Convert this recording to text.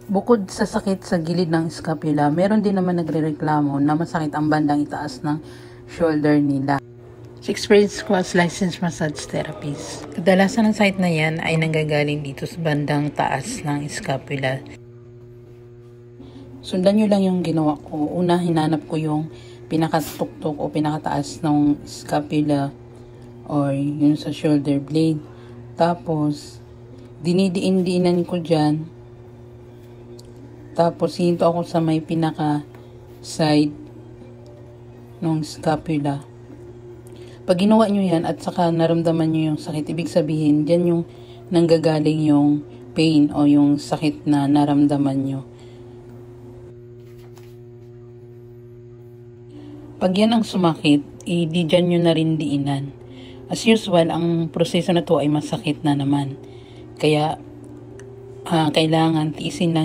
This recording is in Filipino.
Bukod sa sakit sa gilid ng scapula, meron din naman nagrereklamo na masakit ang bandang itaas ng shoulder nila. Sa experience ko as licensed massage therapist, kadalasan ng sakit na yan ay nanggagaling dito sa bandang taas ng scapula. Sundan nyo lang yung ginawa ko. Una, hinanap ko yung pinakatuktok o pinakataas ng scapula or yung sa shoulder blade. Tapos, dinidiin-diinan ko dyan. Tapos, hinto ako sa may pinaka side ng scapula. Pag ginawa nyo yan at saka naramdaman nyo yung sakit, ibig sabihin, dyan yung nanggagaling yung pain o yung sakit na naramdaman nyo. Pag yan ang sumakit, di dyan nyo na rin diinan. As usual, ang proseso na to ay masakit na naman. Kaya, kailangan tiisin lang